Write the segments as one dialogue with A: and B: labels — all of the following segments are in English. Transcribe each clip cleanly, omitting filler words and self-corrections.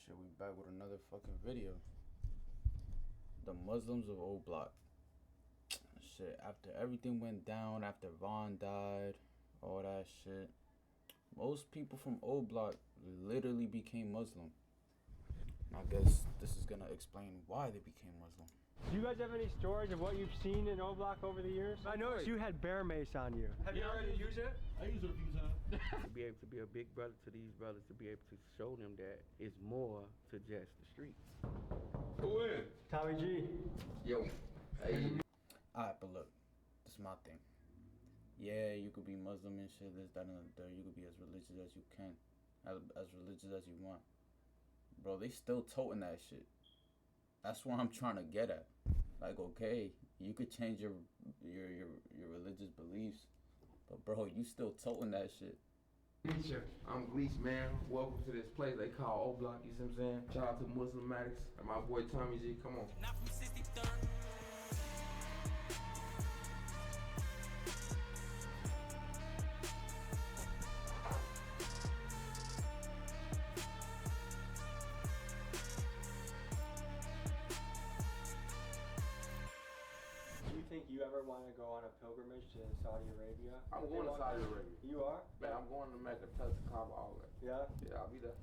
A: Shit, we back with another fucking video. The Muslims of O Block. Shit, after everything went down, after Vaughn died, all that shit, most people from O Block literally became Muslim. I guess this is gonna explain why they became Muslim.
B: Do you guys have any stories of what you've seen in O Block over the years? I noticed you had bear mace on you. Have you already used it?
C: I use it a few times.
D: To be able to be a big brother to these brothers, to be able to show them that it's more to just the streets.
C: Who in?
B: Tommy G.
D: Yo, hey.
A: Alright, but look, this is my thing. Yeah, you could be Muslim and shit, this, that, and the third. You could be as religious as you can, as religious as you want. Bro, they still toting that shit. That's what I'm trying to get at. Like, okay, you could change your religious beliefs, but bro, you still toting that shit.
D: I'm Gleech, man. Welcome to this place they call O Block, you see what I'm saying? Shout out to Muslimatics and my boy Tommy G, come on.
E: Not from 63rd.
B: Do you think you ever want to go on a pilgrimage to Saudi Arabia?
D: I'm going to Saudi Arabia.
B: You are?
D: Man, I'm going to Mecca, touch the Kaaba, all that.
B: Yeah?
D: Yeah, I'll be there.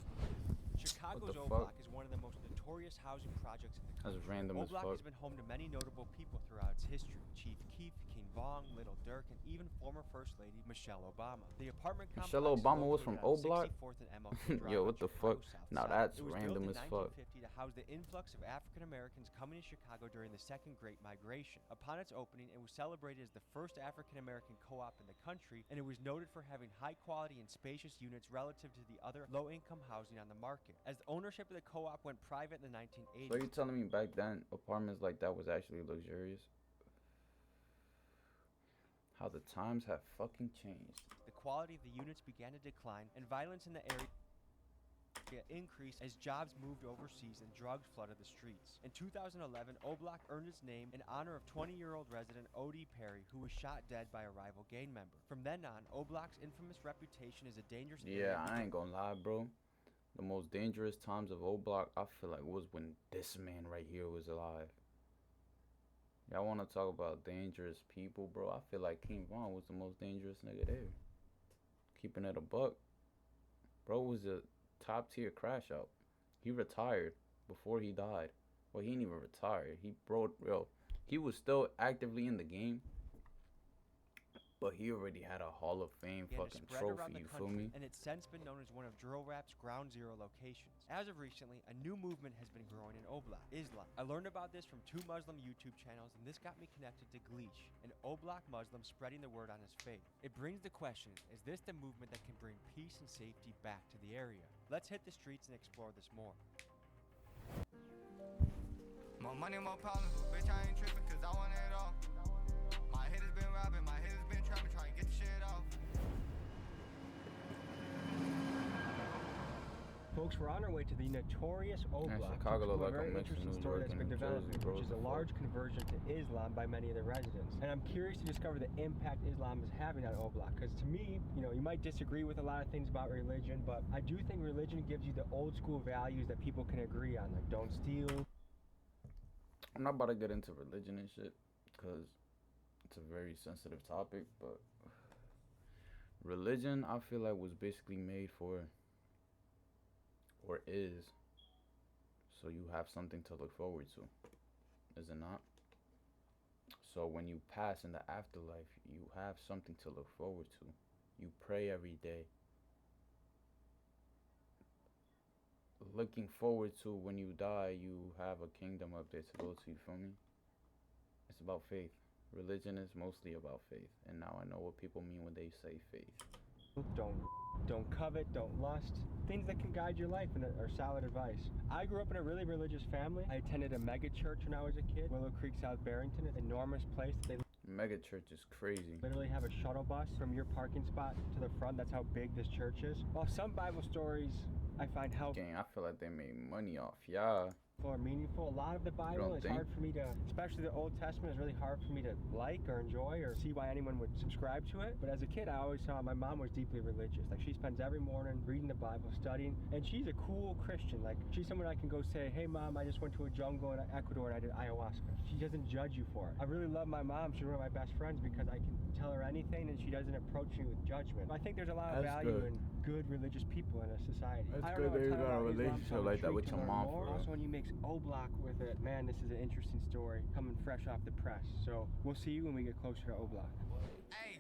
F: Chicago's
A: What the
F: O
A: fuck?
F: Block is one of the most notorious housing projects in the
A: That's
F: country.
A: random
F: O
A: as
F: Block
A: fuck.
F: has been home to many notable people throughout its history. Chief Keef, King Vong, Little Dirk, and even former First Lady Michelle Obama. The apartment
A: Michelle
F: complex is
A: Obama was from
F: located on
A: O Block?
F: 64th and MLK Drive
A: Yo,
F: on
A: what the
F: Chicago's
A: fuck?
F: South
A: Now
F: Side.
A: that's
F: It was
A: random
F: built
A: as
F: in
A: fuck.
F: 1950 to house the influx of African Americans coming to Chicago during the Second Great Migration. Upon its opening, it was celebrated as the first African American co-op in the country, and it was noted for having high quality and spacious units relative to the other low-income housing on the market. As the ownership of the co-op went private in the 1980s.
A: So you telling me back then apartments like that was actually luxurious? How the times have fucking changed.
F: The quality of the units began to decline, and violence in the area increased as jobs moved overseas and drugs flooded the streets. In 2011, O Block earned its name in honor of 20-year-old resident O.D. Perry, who was shot dead by a rival gang member. From then on, O Block's infamous reputation as a dangerous
A: Yeah,
F: area
A: I ain't gonna lie, bro. The most dangerous times of O Block, I feel like, was when this man right here was alive. Y'all wanna talk about dangerous people, bro? I feel like King Von was the most dangerous nigga there. Keeping it a buck. Bro was a top tier crash out. He retired before he died. Well, he didn't even retire. He was still actively in the game. But he already had a Hall of Fame
F: began to
A: fucking
F: spread
A: trophy,
F: around the
A: you feel
F: country,
A: me?
F: and it's since been known as one of Drill Rap's ground zero locations. As of recently, a new movement has been growing in O Block, Islam. I learned about this from two Muslim YouTube channels, and this got me connected to Gleech, an O Block Muslim spreading the word on his faith. It brings the question, is this the movement that can bring peace and safety back to the area? Let's hit the streets and explore this more.
E: More money, more problems, but bitch, I ain't tripping cause I want it all. My head has been robbing, my head has been trapping, trying to get the shit off.
B: Folks, we're on our way to the notorious O
A: Yeah,
B: Block.
A: Chicago
B: to
A: look
B: a
A: like a
B: very
A: mix of
B: interesting
A: New
B: story
A: York
B: that's
A: and
B: been
A: New
B: developing,
A: Jersey, bro.
B: which is a
A: What the
B: large
A: fuck?
B: conversion to Islam by many of the residents. And I'm curious to discover the impact Islam is having on O Block. Because to me, you might disagree with a lot of things about religion, but I do think religion gives you the old school values that people can agree on, like don't steal.
A: I'm not about to get into religion and shit, because it's a very sensitive topic, but religion, I feel like, was basically made for, or is, so you have something to look forward to, is it not? So when you pass in the afterlife, you have something to look forward to. You pray every day, looking forward to when you die, you have a kingdom up there to go to, you feel me? It's about faith. Religion is mostly about faith, and now I know what people mean when they say faith.
B: Don't covet, don't lust. Things that can guide your life and are solid advice. I grew up in a really religious family. I attended a mega church when I was a kid, Willow Creek, South Barrington, an enormous place that they
A: Mega church is crazy.
B: literally have a shuttle bus from your parking spot to the front. That's how big this church is. While some Bible stories I find helpful.
A: Gang, I feel like they made money off y'all.
B: or meaningful. A lot of the Bible
A: don't
B: is
A: think?
B: hard for me to, especially the Old Testament, is really hard for me to like or enjoy or see why anyone would subscribe to it. But as a kid, I always saw my mom was deeply religious. Like, she spends every morning reading the Bible, studying, and she's a cool Christian. Like, she's someone I can go say, hey mom, I just went to a jungle in Ecuador and I did ayahuasca. She doesn't judge you for it. I really love my mom. She's one of my best friends because I can tell her anything and she doesn't approach me with judgment. I think there's a lot of
A: That's
B: value
A: good.
B: in good religious people in a society.
A: That's
B: I don't
A: good
B: know
A: that you
B: a ton
A: got a
B: about Islam,
A: relationship
B: so I'm
A: like that with
B: intrigued to
A: your
B: learn
A: mom,
B: more.
A: for real.
B: Also, when you mix O-Block with it, man, this is an interesting story coming fresh off the press. So we'll see you when we get closer to O-Block.
E: Hey,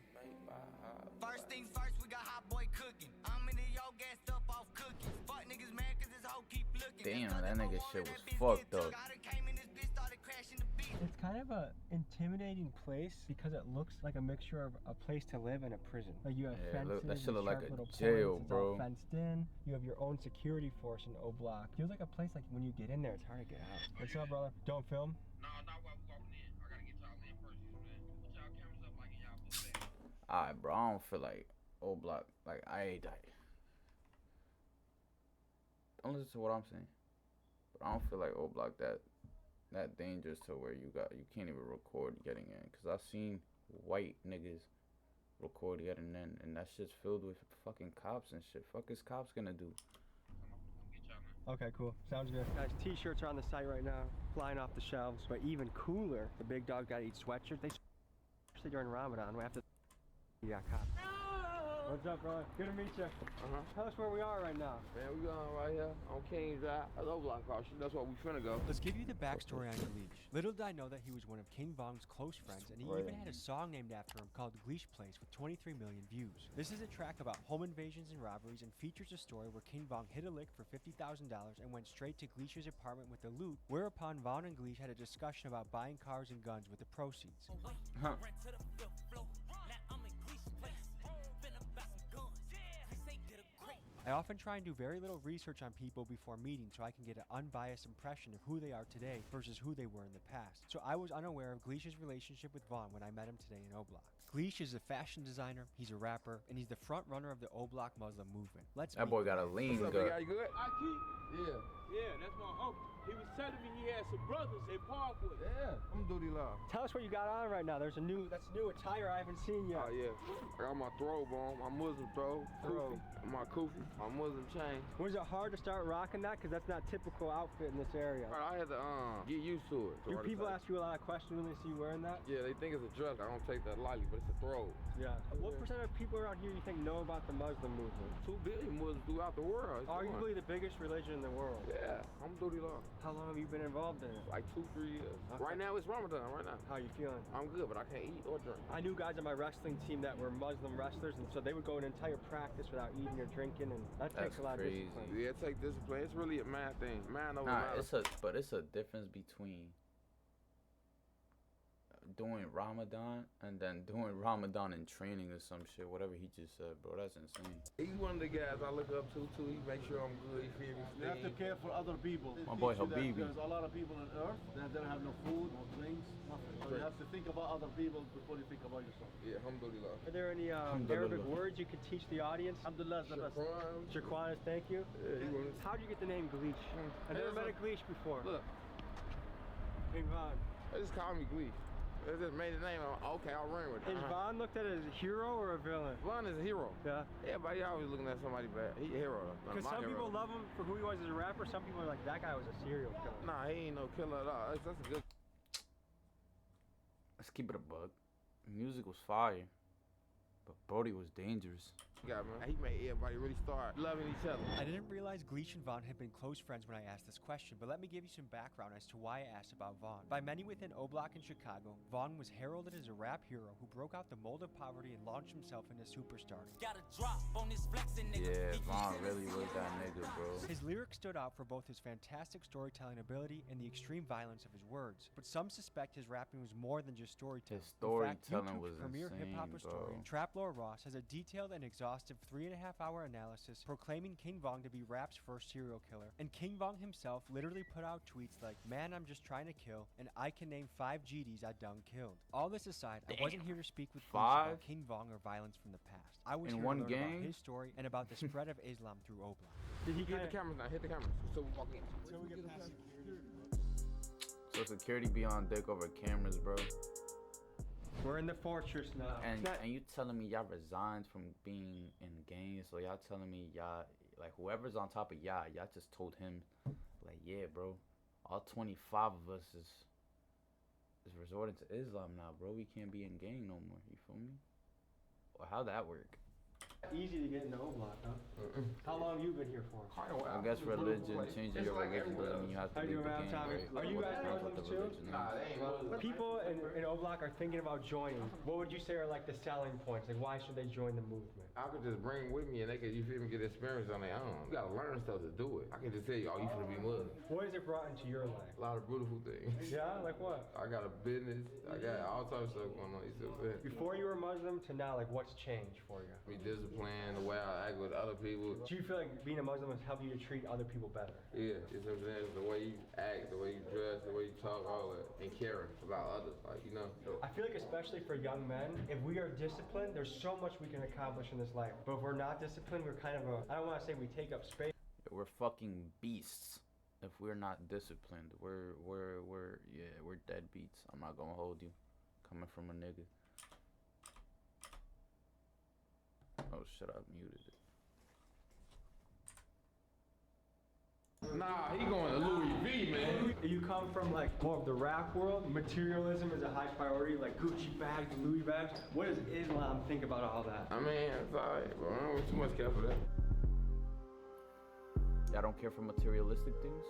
E: first things first, we got hot boy cooking. I'm in the yo gassed up off cooking. Fuck niggas mad cause this hoe keep looking.
A: Damn,
E: Just 'cause
A: that
E: if I
A: nigga
E: wanted
A: shit
E: that
A: was
E: bitch
A: fucked
E: get
A: up.
E: took, I done came in this bitch, started crashing the beat.
B: It's kind of a intimidating place because it looks like a mixture of a place to live and a prison. Like, you have
A: Yeah,
B: fences,
A: look, that shit
B: and
A: look like
B: sharp
A: a
B: little
A: jail,
B: points. It's
A: bro.
B: all fenced in. You have your own security force in O-Block. Feels like a place like when you get in there, it's hard to get out. What's up, brother? Don't film.
D: No, not while we walking in. I gotta get y'all in first, you know what I'm saying? Put y'all cameras up like in y'all book bag.
A: Alright, bro, I don't feel like O-Block. Like, I ain't like. Don't listen to what I'm saying. But I don't feel like O-Block that dangerous to where you can't even record getting in. Cause I've seen white niggas record getting in, and that shit's filled with fucking cops and shit. Fuck is cops gonna do?
B: Okay, cool. Sounds good. Guys, t-shirts are on the site right now, flying off the shelves. But even cooler, the big dog gotta eat sweatshirts. They especially during Ramadan, after you got cops. What's up, brother? Good to meet you. Tell us where we are right now.
D: Man, we going right here on King Drive. That's O-Block across. That's where we finna go.
F: Let's give you the backstory on Gleesh. Little did I know that he was one of King Vong's close friends, and he even had a song named after him called Gleesh Place with 23 million views. This is a track about home invasions and robberies and features a story where King Vong hit a lick for $50,000 and went straight to Gleesh's apartment with the loot, whereupon Vaughn and Gleesh had a discussion about buying cars and guns with the proceeds.
A: Huh.
F: I often try and do very little research on people before meeting so I can get an unbiased impression of who they are today versus who they were in the past. So I was unaware of Gleesh's relationship with Vaughn when I met him today in O-Block. Gleesh is a fashion designer, he's a rapper, and he's the front runner of the O-Block Muslim movement. Let's
A: That
F: meet
A: boy
F: him.
A: got a lean
D: What's up, big guy?
A: gut.
D: You good?
C: I keep.
D: Yeah.
C: Yeah, that's my uncle. He was telling me he had some brothers in Parkwood.
D: Yeah. I'm duty law.
B: Tell us what you got on right now. That's new attire I haven't seen yet.
D: Oh, yeah. I got my throw on, my Muslim throw.
B: Throw.
D: My kufi, my Muslim chain.
B: Was it hard to start rocking that? Because that's not typical outfit in this area.
D: I had to get used to it.
B: Do people ask you a lot of questions when they see you wearing that?
D: Yeah, they think it's a dress. I don't take that lightly, but it's a throw.
B: Yeah. What percent of people around here you think know about the Muslim movement?
D: 2 billion Muslims throughout the world. It's
B: Arguably
D: fun.
B: the biggest religion in the world.
D: Yeah, I'm duty law.
B: How long have you been involved in it?
D: Like 2-3 years.
B: Okay.
D: Right now it's Ramadan. Right now.
B: How you feeling?
D: I'm good, but I can't eat or drink.
B: I knew guys on my wrestling team that were Muslim wrestlers, and so they would go an entire practice without eating or drinking, and that takes
A: That's
B: a lot
A: crazy.
B: of discipline.
D: Yeah, take discipline. It's really a man thing. Man over
A: Nah,
D: matter.
A: it's a difference between doing Ramadan and then doing Ramadan and training or some shit. Whatever he just said, bro, that's insane.
D: He's one of the guys I look up to too. He make sure I'm good. He feel me.
C: You have to care for other people.
A: My boy
C: Teach you that
A: Habibi.
C: There's a lot of people on earth that don't have no food, no drinks, nothing. So you have to think about other people before you think about yourself.
D: Yeah, alhamdulillah.
B: Are there any
A: Alhamdulillah.
B: Arabic words you could teach the audience?
C: Alhamdulillah is the best.
D: Shukran.
B: Shaquanas, thank you.
D: Yeah, he was.
B: How did you get the name Gleesh? I've never met a Gleesh before.
D: Look,
B: Big Von.
D: they just call me Gleesh. They just made the name. Okay, I'll run with it.
B: Is Von looked at as a hero or a villain?
D: Von is a hero.
B: Yeah.
D: Everybody always looking at somebody bad. He a hero though.
B: Because some people love him for who he was as a rapper. Some people are like, that guy was a serial killer.
D: Nah, he ain't no killer at all. That's a good.
A: Let's keep it a bug. Music was fire, but Brody was dangerous.
D: guy, man. He made everybody really start loving each other.
F: I didn't realize Gleesh and Vaughn had been close friends when I asked this question, but let me give you some background as to why I asked about Vaughn. By many within O-Block in Chicago, Vaughn was heralded as a rap hero who broke out the mold of poverty and launched himself into superstardom.
A: Yeah, Vaughn really was that nigga, bro.
F: His lyrics stood out for both his fantastic storytelling ability and the extreme violence of his words, but some suspect his rapping was more than just storytelling.
A: His
F: In fact,
A: storytelling
F: YouTube's
A: was
F: premier
A: insane,
F: hip-hop
A: bro.
F: historian Traplore Ross has a detailed and exhaustive 3.5-hour analysis proclaiming King Vong to be rap's first serial killer, and King Vong himself literally put out tweets like, "Man, I'm just trying to kill, and I can name 5 GDs I done killed." All this aside, I wasn't here to speak with Gleesh about
A: 5?
F: King Vong or violence from the past. I was
A: In
F: here
A: one
F: to learn
A: gang?
F: about his story and about the spread of Islam through O-Block.
B: Did he
D: Hit the
B: kinda,
D: cameras now. Hit the cameras. So we walk in.
B: so we get past security?
A: So security be on dick over cameras, bro.
B: We're in the fortress now.
A: And you telling me y'all resigned from being in gangs? So y'all telling me y'all, like, whoever's on top of y'all just told him, like, yeah, bro, all 25 of us is resorting to Islam now, bro. We can't be in gang no more. You feel me? Or how that work?
B: Easy to get into O-Block, huh? How long have you been here for?
A: I guess religion, changing your religion doesn't mean you have to
B: How you
A: leave the
B: doing,
A: gang,
B: Tommy?
A: right?
B: Are you
A: What
B: guys
A: depends what
B: Muslims
A: the
B: too?
A: religion is.
D: Nah, they ain't Muslim.
B: People in O-Block are thinking about joining. What would you say are like the selling points? Like, why should they join the movement?
D: I could just bring with me and they could, you feel me, get experience on their own. You gotta learn stuff to do it. I can just tell you, oh, you finna be Muslim.
B: What has it brought into your life?
D: A lot of beautiful things.
B: Yeah, like what?
D: I got a business. I got all types of stuff going on. You see what I'm saying?
B: Before you were Muslim to now, like what's changed for you?
D: Be disciplined, the way I act with other people.
B: Do you feel like being a Muslim has helped you to treat other people better?
D: Yeah, you know what I'm saying? The way you act, the way you dress, the way you talk, all that. And caring about others, like, you know.
B: I feel like especially for young men, if we are disciplined, there's so much we can accomplish in this life. But if we're not disciplined, we're kind of I don't want to say we take up space.
A: We're fucking beasts if we're not disciplined. We're deadbeats. I'm not gonna hold you. Coming from a nigga. Oh shit, I muted it.
D: Nah, he going to Louis V, man.
B: You come from like more of the rap world, materialism is a high priority, like Gucci bags, Louis bags. What does Islam think about all that?
D: I mean, it's alright, bro. I don't too much care for that.
A: Y'all don't care for materialistic things?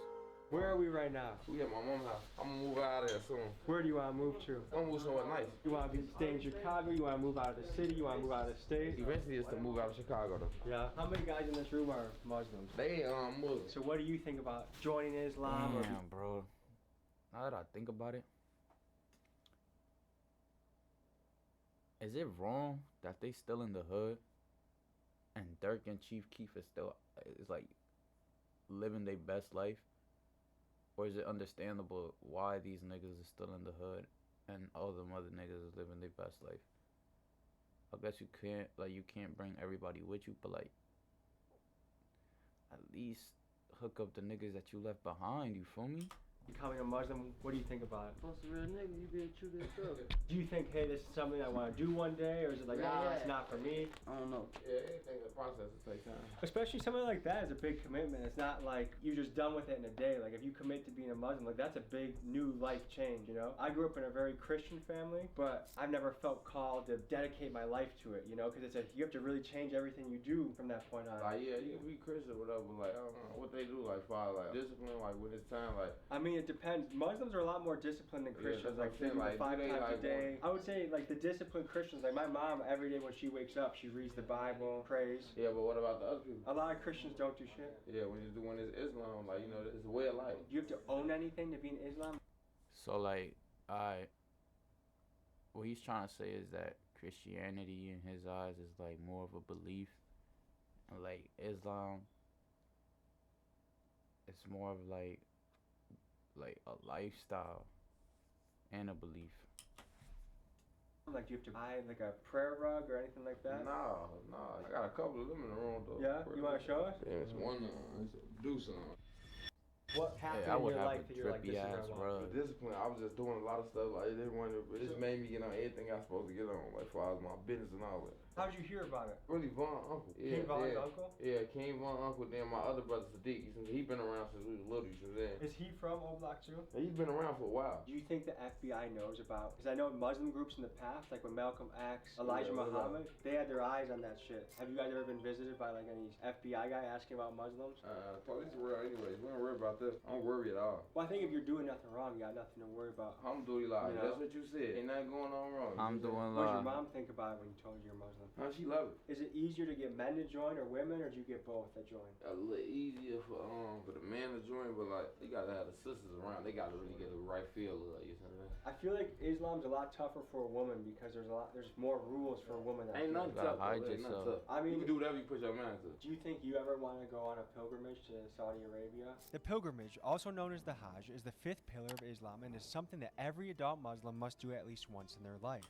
B: Where are we right now?
D: We at my mom's house. I'm gonna move out of there soon.
B: Where do you want to move to?
D: I'm gonna move somewhere nice.
B: You want to stay in Chicago? You want to move out of the city? You want to move out of the state?
D: Eventually, it's to move out of Chicago, though.
B: Yeah. How many guys in this room are Muslims?
D: They Muslim.
B: So what do you think about joining Islam?
A: Damn, bro. Now that I think about it, is it wrong that they still in the hood and Dirk and Chief Keef is still is like living their best life? Or is it understandable why these niggas is still in the hood and all them other niggas is living their best life? I guess you can't bring everybody with you, but like at least hook up the niggas that you left behind, you feel me?
B: Becoming a Muslim, what do you think about it?
C: Plus, a real nigga, you being true to yourself.
B: Do you think, hey, this is something I want to do one day, or is it like, nah, it's not for me?
C: I don't know.
D: Yeah, anything in the process will take time.
B: Especially something like that is a big commitment. It's not like you're just done with it in a day. Like if you commit to being a Muslim, like that's a big new life change, you know? I grew up in a very Christian family, but I've never felt called to dedicate my life to it, you know? Because you have to really change everything you do from that point on.
D: Like, yeah, you can be Christian or whatever, but like, I don't know what they do, like, follow, like, discipline, like, when it's time, like.
B: I mean, it depends. Muslims are a lot more disciplined than Christians.
D: that's what I'm
B: Like, they
D: saying,
B: do
D: like,
B: 5
D: do they, like,
B: times a day. I would say, like, the disciplined Christians, like my mom, every day when she wakes up, she reads the Bible, prays.
D: Yeah, but what about the other people?
B: A lot of Christians don't do shit.
D: Yeah, when it's Islam, like, you know, it's a way of life.
B: Do you have to own anything to be in Islam?
A: So like, what he's trying to say is that Christianity in his eyes is like more of a belief, and like Islam, it's more of like a lifestyle and a belief.
B: Like, do you have to buy like a prayer rug or anything like that?
D: Nah. I got a couple of them in the room, though.
B: Yeah? You want to show us?
D: Yeah, it's one, it's a Deuce on.
B: What happened
A: I
B: in
A: would
B: your
A: have
B: life
A: a
B: that you're like, this is
A: trippy
B: what I
A: ass
B: want?
A: rug.
D: The discipline, I was just doing a lot of stuff, like, it didn't want to, it just made me get on everything I was supposed to get on, like, as far as my business and all that.
B: How did you hear about it?
D: Really, Von Uncle. Yeah,
B: King Von's
D: yeah.
B: uncle?
D: Yeah, King Von Uncle, then my other brother Sadiq. He been around since we was little, you know what I'm saying?
B: Is he from O-Block too?
D: He's been around for a while.
B: Do you think the FBI knows about? Because I know Muslim groups in the past, like when Malcolm X, Elijah
D: Yeah, what about
B: Muhammad, they had their eyes on that shit. Have you guys ever been visited by like any FBI guy asking about Muslims?
D: Police are real anyways. We don't worry about this. I don't worry at all.
B: Well, I think if you're doing nothing wrong, you got nothing to worry about.
D: Alhamdulillah,
B: You know?
D: that's what you said. Ain't nothing going on wrong.
A: I'm doing
B: What did your mom think about it when you told her you're Muslim?
D: Huh, she love it.
B: Is it easier to get men to join or women, or do you get both that join?
D: A little easier for the man to join, but like you gotta have the sisters around. They gotta really get the right feel of it. You know what
B: I feel like Islam's a lot tougher for a woman because there's more rules for a woman.
D: I mean? Ain't nothing
A: You gotta
D: tough. though.
A: hide
D: Ain't nothing
A: yourself.
D: tough.
B: I mean,
D: you can do whatever you put your mind to.
B: do you think you ever want to go on a pilgrimage to Saudi Arabia?
F: The pilgrimage, also known as the Hajj, is the fifth pillar of Islam and is something that every adult Muslim must do at least once in their life.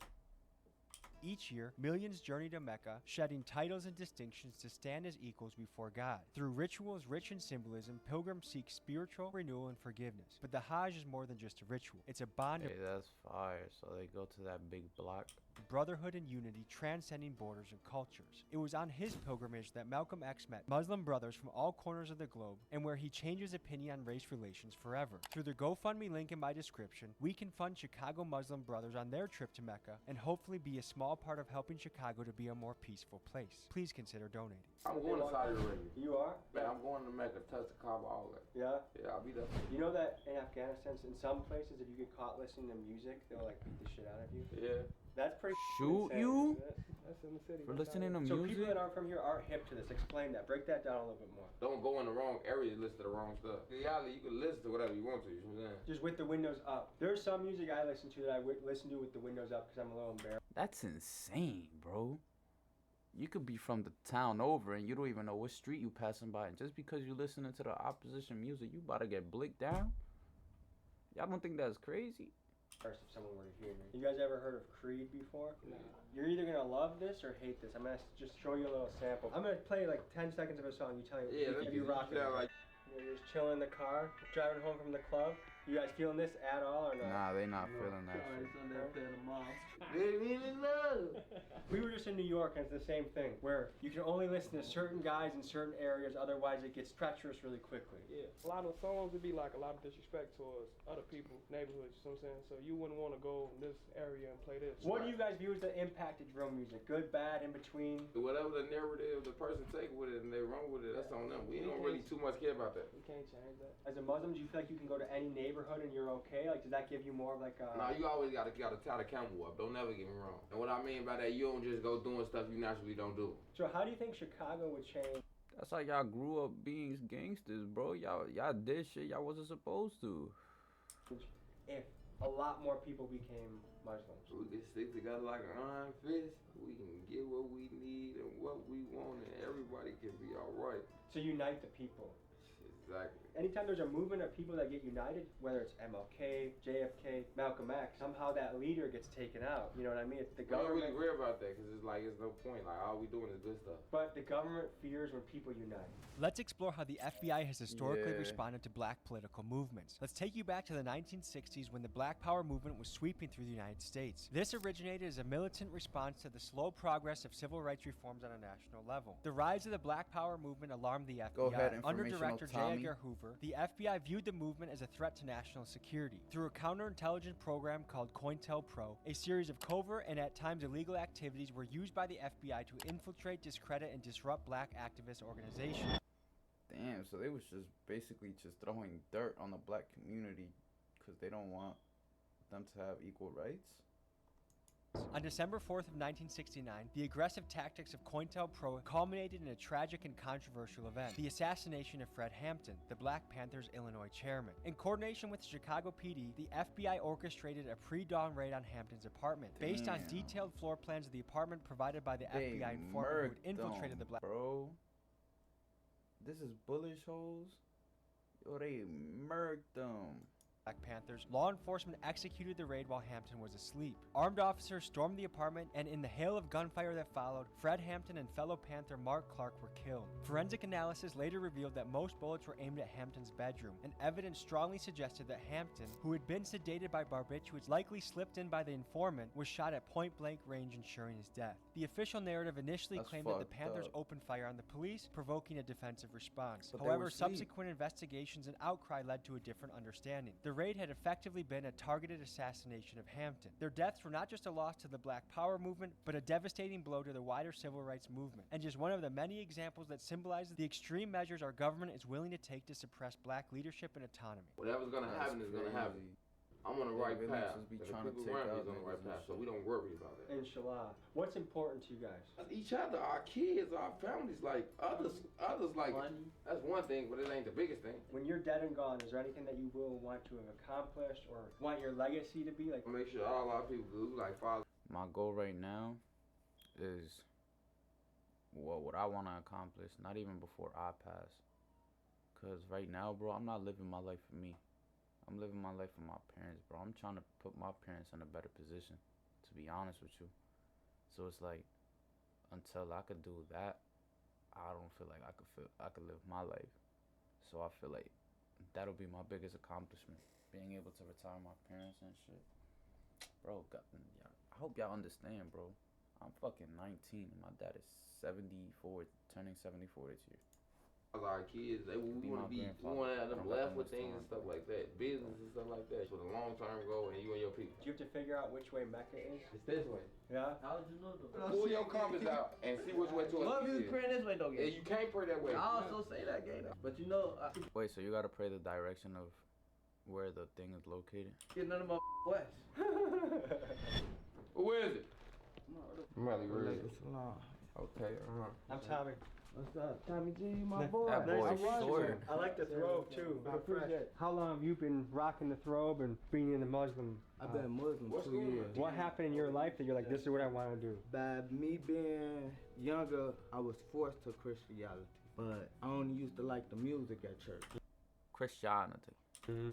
F: Each year, millions journey to Mecca, shedding titles and distinctions to stand as equals before God. Through rituals rich in symbolism, pilgrims seek spiritual renewal and forgiveness. But the Hajj is more than just a ritual. It's a bond of
A: Hey, that's fire. So they go to that big block.
F: brotherhood and unity transcending borders and cultures. It was on his pilgrimage that Malcolm X met Muslim brothers from all corners of the globe and where he changed his opinion on race relations forever. Through the GoFundMe link in my description, we can fund Chicago Muslim brothers on their trip to Mecca and hopefully be a small part of helping Chicago to be a more peaceful place. Please consider donating.
D: I'm going to Saudi Arabia.
B: You are?
D: Man, I'm going to Mecca, touch the Kaaba, all that.
B: Yeah.
D: Yeah, I'll be there.
B: You know that in Afghanistan, in some places, if you get caught listening to music, they'll like beat the shit out of you.
D: Yeah.
B: That's pretty
A: Shoot
B: insane,
A: you?
B: isn't it?
G: That's in the city.
A: For listening to
B: So
A: music?
B: people that aren't from here aren't hip to this. Explain that. Break that down a little bit more.
D: Don't go in the wrong area to listen to the wrong stuff. In reality, you can listen to whatever you want to, you know what I'm saying?
B: Just with the windows up. There's some music I listen to that I listen to with the windows up because I'm a little embarrassed.
A: That's insane, bro. You could be from the town over and you don't even know what street you passing by. And just because you listening to the opposition music, you about to get blicked down? Y'all don't think that's crazy?
B: If someone were to hear me. You guys ever heard of Creed before? No. You're either gonna love this or hate this. I'm gonna just show you a little sample. I'm gonna play like 10 seconds of a song. You tell me if you rock it.
D: like
B: You're just chilling in the car, driving home from the club. You guys feeling this at all or not?
A: Nah, they not feeling that shit.
C: It's on there playing the mom.
B: We were just in New York and it's the same thing, where you can only listen to certain guys in certain areas, otherwise it gets treacherous really quickly.
G: Yeah, a lot of songs would be like a lot of disrespect towards other people, neighborhoods, you know what I'm saying? So you wouldn't want to go in this area and play this.
B: What do you guys view as the impact of drill music? Good, bad, in between?
D: whatever the narrative the person take with it and they run with it, that's on them. We don't really too much care about that.
G: We can't change that.
B: As a Muslim, do you feel like you can go to any neighborhood and you're okay? Like, does that give you more of like a...
D: Nah, you always gotta tie the camel up. Don't never get me wrong. And what I mean by that, you don't just go doing stuff you naturally don't do.
B: So how do you think Chicago would change?
A: That's how y'all grew up being gangsters, bro. Y'all did shit y'all wasn't supposed to.
B: If a lot more people became Muslims.
D: So we can stick together like an iron fist. We can get what we need and what we want, and everybody can be alright.
B: To unite the people.
D: Exactly.
B: Anytime there's a movement of people that get united, whether it's MLK, JFK, Malcolm X, somehow that leader gets taken out. You know what I mean? It's the
D: We don't really
B: government.
D: worry about that because it's like it's no point. Like all we doing is good stuff.
B: But the government fears when people unite.
F: Let's explore how the FBI has historically
A: Yeah.
F: responded to black political movements. Let's take you back to the 1960s when the Black Power movement was sweeping through the United States. This originated as a militant response to the slow progress of civil rights reforms on a national level. The rise of the Black Power movement alarmed the FBI.
A: Go ahead,
F: Under
A: informational
F: Director J.
A: Tommy.
F: Edgar Hoover, the FBI viewed the movement as a threat to national security. Through a counterintelligence program called COINTELPRO, a series of covert and at times illegal activities were used by the FBI to infiltrate, discredit, and disrupt black activist organizations.
A: Damn, so they was just basically just throwing dirt on the black community because they don't want them to have equal rights?
F: On December 4th of 1969, the aggressive tactics of COINTELPRO culminated in a tragic and controversial event, the assassination of Fred Hampton, the Black Panthers Illinois chairman. In coordination with the Chicago PD, the FBI orchestrated a pre-dawn raid on Hampton's apartment. Based on
A: Damn.
F: detailed floor plans of the apartment provided by the
A: They
F: FBI informant who had
A: murked
F: infiltrated
A: them,
F: the Black...
A: bro. This is bullish holes. Yo, they murked them.
F: Black Panthers, law enforcement executed the raid while Hampton was asleep. Armed officers stormed the apartment, and in the hail of gunfire that followed, Fred Hampton and fellow Panther Mark Clark were killed. Forensic analysis later revealed that most bullets were aimed at Hampton's bedroom, and evidence strongly suggested that Hampton, who had been sedated by barbiturates likely slipped in by the informant, was shot at point-blank range, ensuring his death. The official narrative initially
A: That's
F: claimed that the
A: fucked
F: Panthers
A: up.
F: opened fire on the police, provoking a defensive response.
A: But they
F: However,
A: were asleep.
F: subsequent investigations and outcry led to a different understanding. The raid had effectively been a targeted assassination of Hampton. Their deaths were not just a loss to the Black Power movement, but a devastating blow to the wider civil rights movement, and just one of the many examples that symbolizes the extreme measures our government is willing to take to suppress black leadership and autonomy.
D: Whatever's gonna
A: That's
D: happen is gonna happen.
A: crazy.
D: I'm on the
A: They
D: right
A: really
D: path.
A: just be
D: and
A: trying to
D: the people
A: take
D: around me
A: out
D: is on the
A: niggas
D: right
A: and
D: path, so
A: shit.
D: we don't worry about that.
B: Inshallah. What's important to you guys?
D: Each other, our kids, our families, like others like that's one thing, but it ain't the biggest thing.
B: When you're dead and gone, is there anything that you will want to have accomplished or want your legacy to be? Like,
D: Make sure all our people do like father.
A: My goal right now is what I want to accomplish, not even before I pass. Because right now, bro, I'm not living my life for me. I'm living my life for my parents, bro. I'm trying to put my parents in a better position, to be honest with you. So it's like, until I could do that, I don't feel like I could live my life. So I feel like that'll be my biggest accomplishment, being able to retire my parents and shit. Bro, I hope y'all understand, bro. I'm fucking 19 and my dad is 74, turning 74 this year.
D: Our kids, we want to have them left with things and stuff like that, business and stuff like that, for the long term goal, and you and your people.
B: Do you have to figure out which way Mecca is?
D: It's this way.
B: Yeah.
C: How did you know though?
D: Pull your compass out and see which way to it.
C: Love you praying this way though,
D: Yeah, you can't pray that way.
C: I also say that, gay. But you know,
A: Wait, so you gotta pray the direction of where the thing is located?
C: get none of my west.
D: Where is it? Really, really. Okay,
B: I'm Tommy.
C: What's up, Tommy G? My boy.
A: That boy is short.
B: I like the throbe too. I appreciate it. How long have you been rocking the throbe and being in the Muslim?
H: I've been Muslim
D: What's
H: 2
D: going on?
H: years.
B: What happened in your life that you're like, this is what I want to do?
H: By me being younger, I was forced to Christianity, but I only used to like the music at church.
A: Christianity.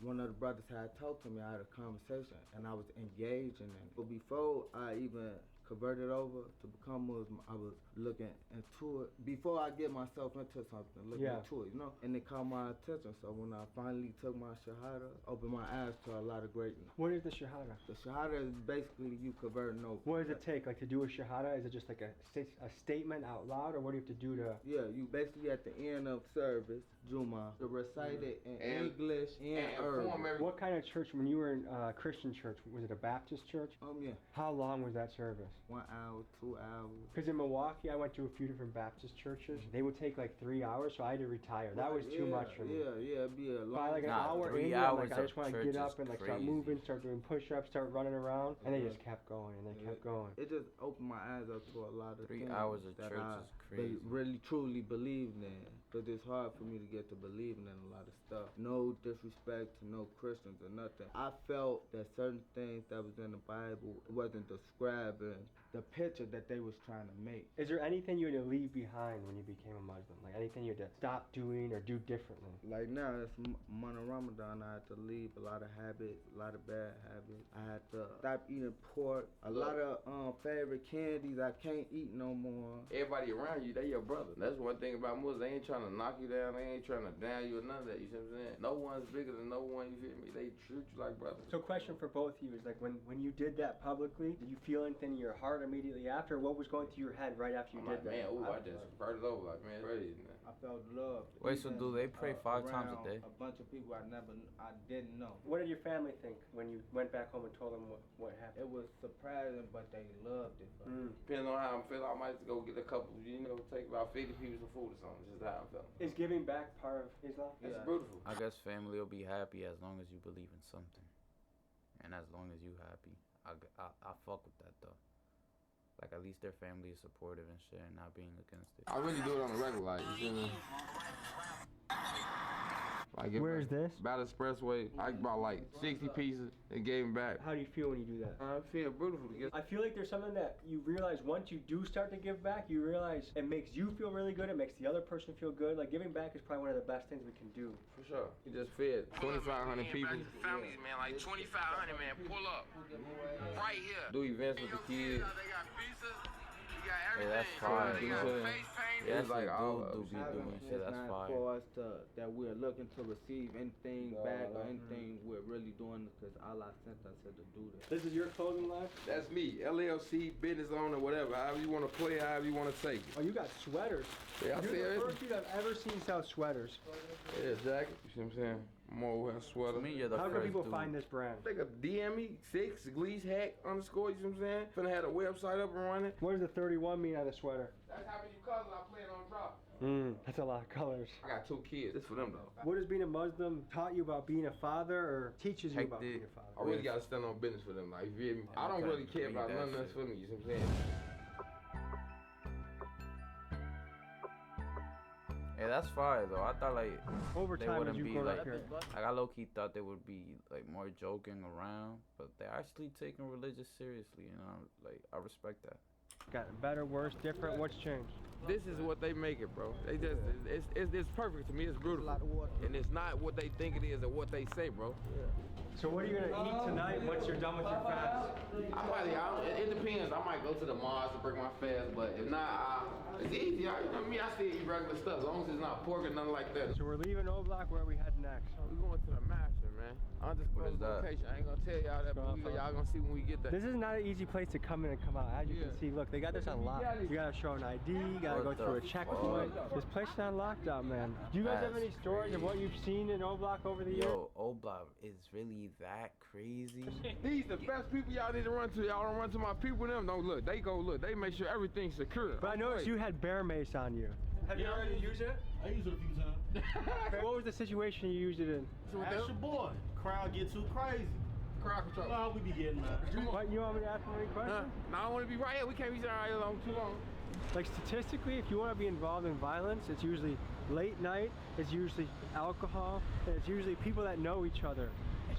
H: One of the brothers had talked to me, I had a conversation, and I was engaged in it. But before I even converted over to become Muslim, I was looking into it. Before I get myself into something, looking into it, you know? And it caught my attention, so when I finally took my Shahada, opened my eyes to a lot of greatness.
B: What is the Shahada?
H: The Shahada is basically you converting over.
B: What does it take, like, to do a Shahada? Is it just like a statement out loud, or what do you have to do to...
H: Yeah, you basically at the end of service, Juma, to recite it in English and Arabic.
B: What kind of church, when you were in Christian church, was it a Baptist church?
H: Yeah.
B: How long was that service?
H: 1 hour, 2 hours.
B: Because in Milwaukee, I went to a few different Baptist churches. They would take like 3 hours, so I had to retire. That was too much for me.
H: Yeah, it'd be a long.
B: By like an
A: Nah,
B: hour
A: 3
B: in, I'm
A: hours
B: like, I just
A: of
B: want to
A: church
B: get up
A: is
B: and like start
A: crazy.
B: moving, start doing push-ups, start running around, and they just kept going and they kept going.
H: It just opened my eyes up to a lot of
A: 3
H: things
A: hours of
H: that
A: church
H: I
A: is crazy.
H: really truly believed in. Because it's hard for me to get to believing in a lot of stuff. No disrespect to no Christians or nothing. I felt that certain things that was in the Bible wasn't describing the picture that they was trying to make.
B: Is there anything you had to leave behind when you became a Muslim? Like anything you had to stop doing or do differently?
H: Like now, it's month of Ramadan, I had to leave a lot of habits, a lot of bad habits. I had to stop eating pork, a lot of favorite candies I can't eat no more.
D: Everybody around you, they your brother. That's one thing about Muslims. They ain't trying to knock you down. They ain't trying to down you or none of that. You see what I'm saying? No one's bigger than no one. You feel me? They treat you like brothers.
B: So question for both of you is like when you did that publicly, did you feel anything in your heart immediately after? What was going through your head right after you
D: I'm
B: did
D: like, man,
B: that?
D: ooh, I just converted over. Like, man, ready.
H: I felt love.
A: Wait, so do they pray 5 times a
H: around
A: day?
H: A bunch of people I didn't know.
B: What did your family think when you went back home and told them what happened?
H: It was surprising, but they loved it.
D: Depending on how I'm feeling, I might go get a couple, take about 50 people some food or something. Just how I'm feeling.
B: Is giving back part of Islam?
D: It's beautiful.
A: I guess family will be happy as long as you believe in something. And as long as you happy. I fuck with that though. Like at least their family is supportive and shit and not being against it.
D: I really do it on the regular, like, you feel me? Like
B: Where's this?
D: By the expressway, I bought like 60 pieces and gave them back.
B: How do you feel when you do that?
D: I feel beautiful to get.
B: I feel like there's something that you realize once you do start to give back, you realize it makes you feel really good, it makes the other person feel good. Like giving back is probably one of the best things we can do.
D: For sure. You just fed 2,500 people.
I: Families, man, like 2,500, man, pull up. Right here.
D: Do events with the kids.
I: They got pizzas, you got
A: Hey,
I: everything.
A: that's fire,
I: They got
A: dude.
I: face paint.
A: Yes,
D: like
A: they
D: all
A: do
D: of
A: be
D: us.
A: doing shit.
H: It's
A: That's
H: not
A: fire.
H: for us that we're looking to receive anything back or anything. We're really doing it because Allah sent us here to do this.
B: This is your clothing line?
D: That's me, LLC, business owner, whatever. However you want to play, however you want to take it.
B: Oh, you got sweaters.
D: Yeah, I
B: You're
D: see
B: the
D: it.
B: first dude I've ever seen sell sweaters.
D: Yeah, jacket. You see what I'm saying? More wear a sweater.
A: To me, you're the
B: How
A: first
B: can people
A: dude.
B: find this brand?
D: Take a DM me, 6 Glees hack underscore, you see what I'm saying? Finna have a website up and running.
B: What does the 31 mean on the sweater?
D: That's how many colors I plan on dropping.
B: That's a lot of colors.
D: I got 2 kids. This for them though.
B: What has being a Muslim taught you about being a father or teaches you
A: Take
B: about
A: the-
B: being a father?
D: I really gotta stand on business for them. Like, you feel me? I don't
A: couldn't
D: really care
A: read
D: about
A: that
D: nothing else
A: shit.
D: for me, you see what I'm saying?
A: Hey, that's fire though. I thought like
B: Over
A: they
B: time, as
A: wouldn't
B: you
A: be
B: grow
A: like
B: up here.
A: I low key thought they would be like more joking around, but they're actually taking religious seriously. You know, like I respect that.
B: Got it better, worse, different? What's changed?
D: This is what they make it, bro. They just, it's perfect to me. It's beautiful, and it's not what they think it is or what they say, bro.
B: So what are you gonna eat tonight once you're done with your fast?
D: It depends. I might go to the mosque to break my fast, but if not, it's easy. You know me, I still eat regular stuff as long as it's not pork or nothing like that.
B: So we're leaving O Block. Where are we heading next?
D: We going to the master, man. Undisclosed location. I ain't gonna tell y'all that, but y'all gonna see when we get there.
B: This is not an easy place to come in and come out. As you can see, look, they got this on lock. You gotta show an ID, you gotta go through a checkpoint. This place is on lockdown, man. Do you guys have any stories of what you've seen in O Block over the years?
A: Yo, O Block is really that crazy.
D: These the best people y'all need to run to. Y'all don't run to my people. Them don't look. They make sure everything's secure.
B: But I noticed you had bear mace on you. Have you already used it?
C: I used it a few times.
B: What was the situation you used it in?
C: Ask your boy. Crowd get too crazy.
D: Crowd control.
C: You know how we be getting, man.
B: What, you want me to ask him any questions?
D: No, I want to be right here. We can't be right here too long.
B: Like statistically, if you want to be involved in violence, it's usually late night, it's usually alcohol, and it's usually people that know each other.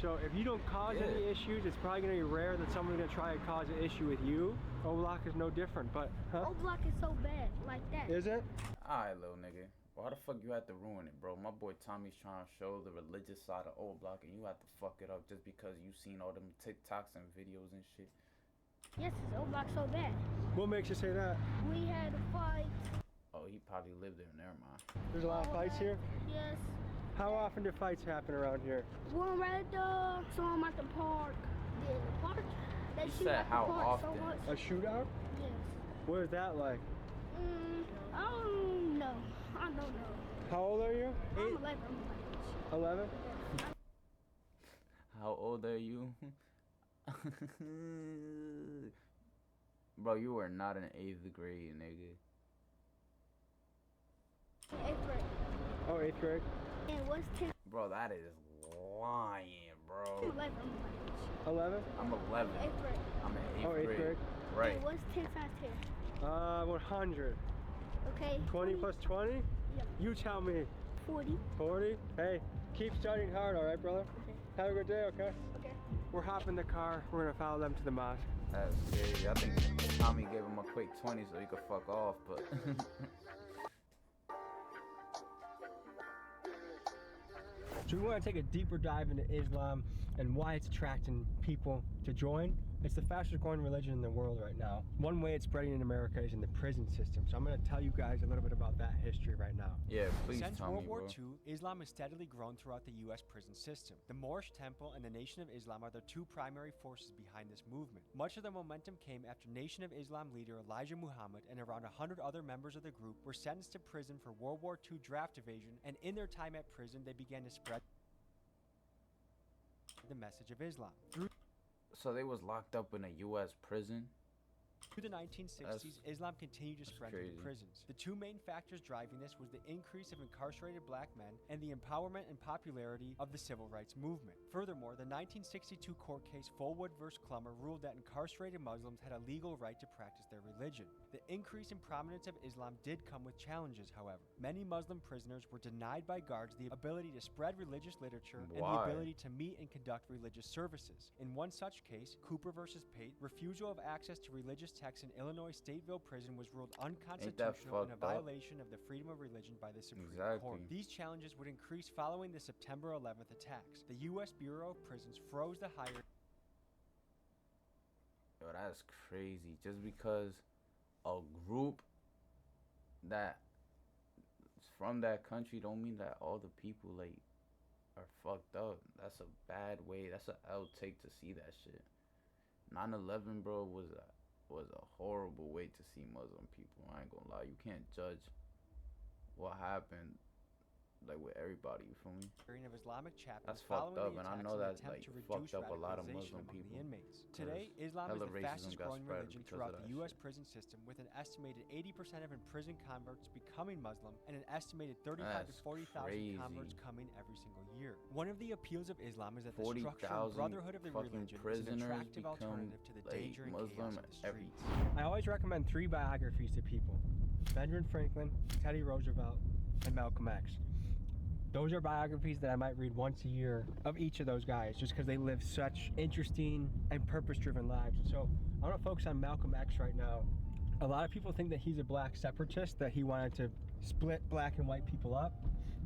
B: So if you don't cause any issues, it's probably going to be rare that someone's going to try and cause an issue with you. O Block is no different, but
J: O Block is so bad, like that.
B: Is it?
A: Alright, little nigga. Why the fuck you had to ruin it, bro? My boy Tommy's trying to show the religious side of O Block, and you had to fuck it up just because you seen all them TikToks and videos and shit.
J: Yes, it's O Block so bad.
B: What makes you say that?
J: We had a fight.
A: Oh, he probably lived there. Never mind.
B: There's a lot of fights here?
J: Yes.
B: How often do fights happen around here?
J: One right there, saw him at the park. Yeah, the park. They shoot
A: said
J: at the
A: how
J: park so
A: often?
J: much.
B: A shootout?
J: Yes.
B: What is that like?
J: I don't know. I don't know.
B: How old are you?
J: I'm
B: 8?
J: 11.
B: 11?
A: How old are you? Bro, you were not in 8th grade, nigga.
J: 8th grade.
B: Oh, 8th grade?
J: And what's 10?
A: Bro, that is lying, bro.
J: 11.
B: 11?
A: I'm 11.
J: 8th grade.
A: I'm in 8th
B: Oh, 8th
A: grade.
B: grade.
A: Right.
J: And what's 10 times 10?
B: 100.
J: Okay.
B: 20 plus 20?
J: Yep.
B: You tell me.
J: 40.
B: 40? Hey, keep studying hard, alright, brother?
J: Okay.
B: Have a good day, okay?
J: Okay.
B: We're hopping the car. We're gonna follow them to the mosque.
A: That's crazy. I think Tommy gave him a quick 20 so he could fuck off, but...
B: So we want to take a deeper dive into Islam and why it's attracting people to join. It's the fastest growing religion in the world right now. One way it's spreading in America is in the prison system. So I'm going to tell you guys a little bit about that history right now.
A: Yeah, please
F: Since
A: tell
F: World
A: me,
F: War
A: bro.
F: II, Islam has steadily grown throughout the U.S. prison system. The Moorish Temple and the Nation of Islam are the two primary forces behind this movement. Much of the momentum came after Nation of Islam leader Elijah Muhammad and around 100 other members of the group were sentenced to prison for World War II draft evasion, and in their time at prison, they began to spread the message of Islam.
A: So they was locked up in a U.S. prison?
F: Through the 1960s, Islam continued to spread through
A: crazy.
F: prisons. The two main factors driving this was the increase of incarcerated black men and the empowerment and popularity of the civil rights movement. Furthermore, the 1962 court case Fullwood v. Clummer ruled that incarcerated Muslims had a legal right to practice their religion. The increase in prominence of Islam did come with challenges, however. Many Muslim prisoners were denied by guards the ability to spread religious literature and the
A: Why?
F: ability to meet and conduct religious services. In one such case, Cooper v. Pate, refusal of access to religious texts in Illinois Stateville Prison was ruled unconstitutional and a
A: fucked up?
F: violation of the freedom of religion by the Supreme
A: Exactly.
F: Court. These challenges would increase following the September 11th attacks. The U.S. Bureau of Prisons froze the hire.
A: Yo, that's crazy. Just because a group that is from that country don't mean that all the people, like, are fucked up. That's a bad way. That's an L take to see that shit. 9/11, bro, was a horrible way to see Muslim people. I ain't gonna lie. You can't judge what happened, like, with everybody. You feel me?
F: Of Islamic chapters
A: That's fucked
F: following
A: up,
F: the
A: and I
F: attacks
A: know
F: in an
A: that,
F: attempt
A: like,
F: to reduce
A: fucked up a lot of
F: radicalization
A: Muslim
F: among
A: people.
F: the inmates.
A: 'Cause
F: Today, Islam is
A: hella
F: the
A: racism
F: fastest
A: got
F: growing
A: spread
F: religion
A: because
F: throughout
A: of
F: the
A: that
F: U.S.
A: shit.
F: prison system, with an estimated 80% of imprisoned converts becoming Muslim and an estimated 35 to
A: That's
F: 40,000
A: crazy.
F: converts coming every single year. One of the appeals of Islam is that the
A: 40,000
F: structure and brotherhood of the
A: fucking
F: religion is an
A: prisoners
F: attractive
A: become,
F: alternative to the
A: like,
F: danger and
A: Muslim
F: chaos of the
A: every
F: streets.
B: I always recommend 3 biographies to people: Benjamin Franklin, Teddy Roosevelt, and Malcolm X. Those are biographies that I might read once a year of each of those guys, just because they live such interesting and purpose-driven lives. And so I want to focus on Malcolm X right now. A lot of people think that he's a black separatist, that he wanted to split black and white people up.